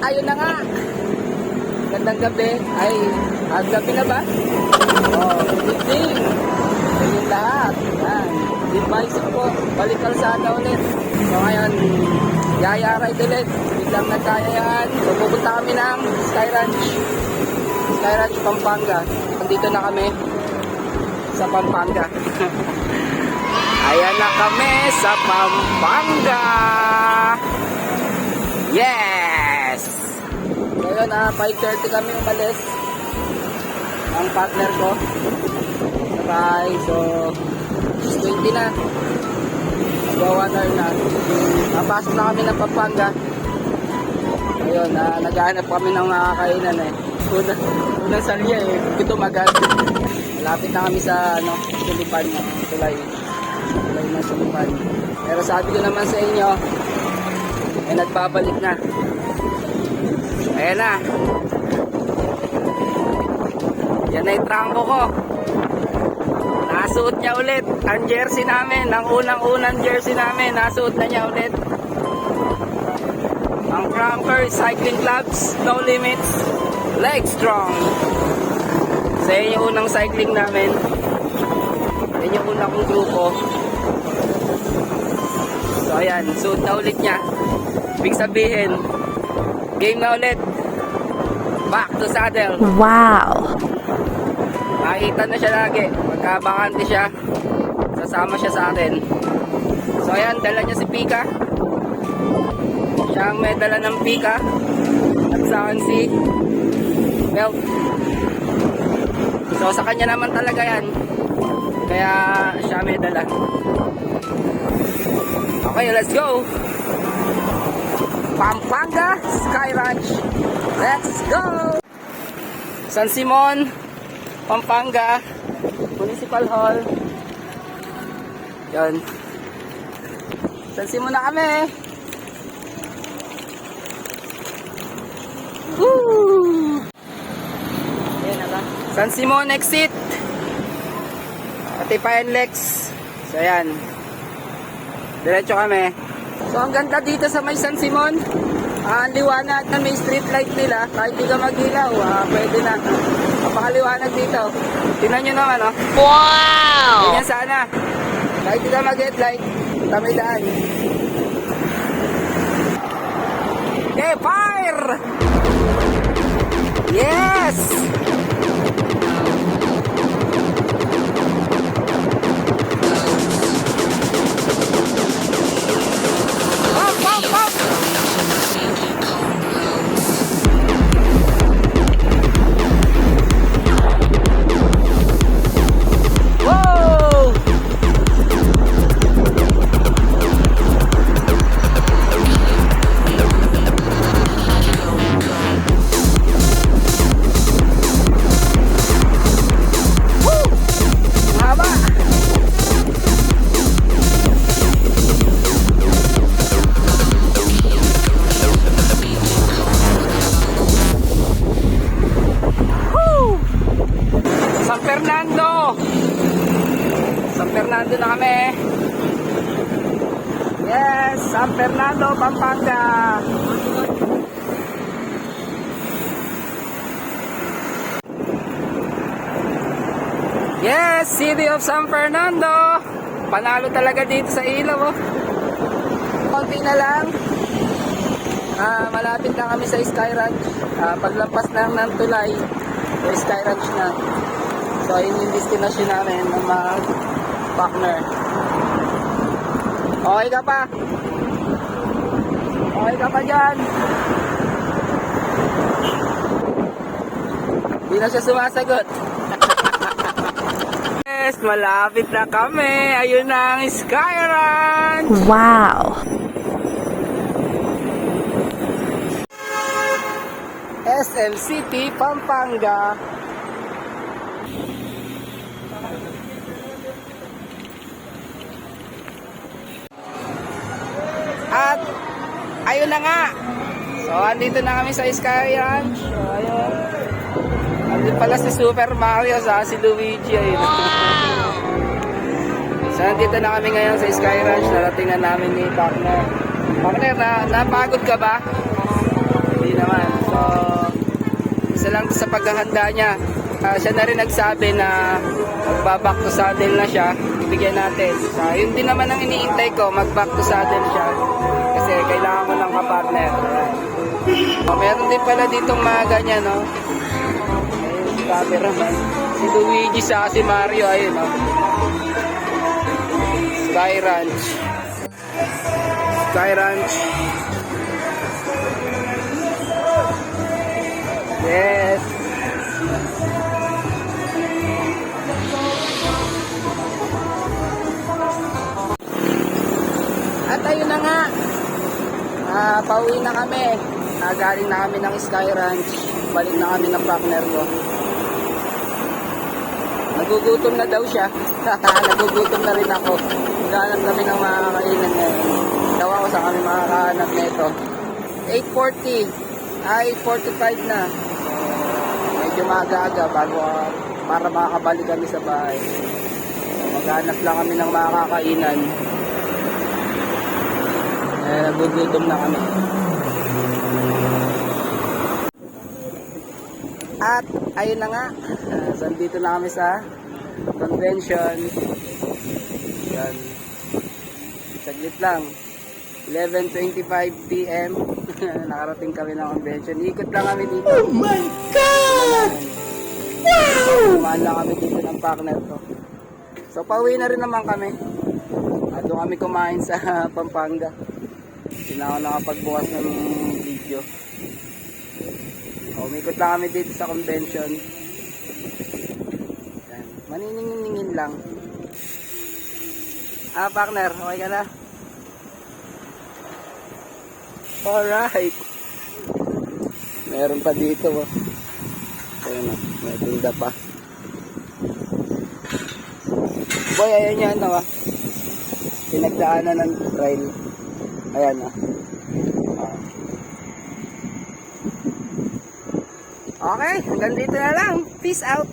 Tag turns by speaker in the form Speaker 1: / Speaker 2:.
Speaker 1: ayun na nga. Gandang gabi. Ay, gabi na ba? Oh, good evening. Ayun lahat. Yan. Device po. Balik kalsada ulit. So ngayon, Yaya Ride ulit. Biglang nagkaya yan. So pupunta kami ng Sky Ranch. Sky Ranch, Pampanga. Nandito na kami sa Pampanga. Ayan na kami sa Pampanga. Yes! Ngayon, 5:30 kami umalis. Ang partner ko. Sabay, so 20 na. Mag-1 hour na. Napasok na kami ng Pampanga. Ayun, naghahanap kami ng makakainan eh. Unang salya eh, gutom agad. Malapit na kami sa Sulipan, tulay ng Sulipan. Pero sabi ko naman sa inyo, nagbabalik na. Ayan na. Yan na yung trangko ko. Nasuot niya ulit ang jersey namin, ang unang-unang jersey namin, nasuot na niya ulit. Ang Crampers Cycling Clubs, No Limits, Leg Strong. So yun yung unang cycling namin. Yun yung unang kong grupo. So ayan, suot na ulit niya. Ibig sabihin, game na ulit. Back to saddle.
Speaker 2: Wow!
Speaker 1: Makikita na siya lagi. Magkabakante siya, sasama siya sa atin. So ayan, dala niya si Pika. Siya ang may dala ng Pika. At sa akin si Belt. So sa kanya naman talaga yan. Kaya siya may dala. Okay, let's go! Pampanga Sky Ranch. Let's go! San Simon, Pampanga Municipal Hall. Yan. San Simon na kami. Woo! Ayan na ba? San Simon exit. Atipayan Lex. So yan. Diretso kami. So ang ganda dito sa may San Simon. Ang liwanag na may street light nila. Kahit di ka mag-ilaw, pwede na. Napakaliwanag dito. Tingnan nyo naman, oh.
Speaker 2: Wow!
Speaker 1: Ganyan sana. Kahit di ka mag-headlight, tamay daan. Okay, fire! Yes! Pop, pop, pop! Whoa! Haba! Woo! San Fernando! San Fernando na kami. Yes, San Fernando, Pampanga. Yes, City of San Fernando. Panalo talaga dito sa ilaw, oh. Konti na lang. Malapit na kami sa Sky Ranch. Paglampas lang ng tulay, Sky Ranch na. So, yun yung destination namin ng mga partner. Okay ka pa? Okay ka pa dyan? Hindi na siya sumasagot. Yes, malapit na kami. Ayun na ang Sky Ranch.
Speaker 2: Wow!
Speaker 1: SM City, Pampanga. At ayun na nga. So andito na kami sa Sky Ranch. So ayun. Andito pala si Super Mario sa si Luigi ayun. Wow! So andito na kami ngayon sa Sky Ranch. Narating na namin ni partner. Partner, napagod ka ba? Hindi naman. So, isa lang to sa paghahanda niya. Siya na rin nagsabi na magbaback to saddle na siya. Ibigyan natin. So, yun din naman ang iniintay ko, mag-back to saddle siya. Kasi kailangan ko ng kapartner. Ayan. Meron din pala ditong mga ganyan, no? Ayun, cameraman. Si Luigi sa si Mario, ayun, no? Sky Ranch. Sky Ranch. Yes. At ayun na nga. Pauwi na kami. Galing na kami ng Sky Ranch. Balik na kami ng partner ko. Nagugutom na daw siya. Nagugutom na rin ako. Naghahanap kami ng mga kakainan ngayon. Daw ako sa kami makakahanap nito. 8:40. 8:45 na. Medyo maaga-aga bago para makakabalik kami sa bahay. Maghanap lang kami ng mga kakainan. Nagugutom na kami. At ayun na nga. So, dito na kami sa convention. Yan. Saglit lang. 11:25 PM. Nakarating kami ng convention. Ikot lang kami dito. Oh my God! Wow! Kumaan lang kami dito ng partner ko. So, pauwi na rin naman kami. Doon kami kumain sa Pampanga. Hindi na ako nakapagbukas ng video. Umikot lang kami dito sa convention. Yan. Maniningin lang. Partner, okay ka na? Alright. Meron pa dito. Oh. Ayun, may tinda pa. Boy, ayan yan. Pinagdaanan ng trail. Ayan. Okay, hanggang dito na lang. Peace out.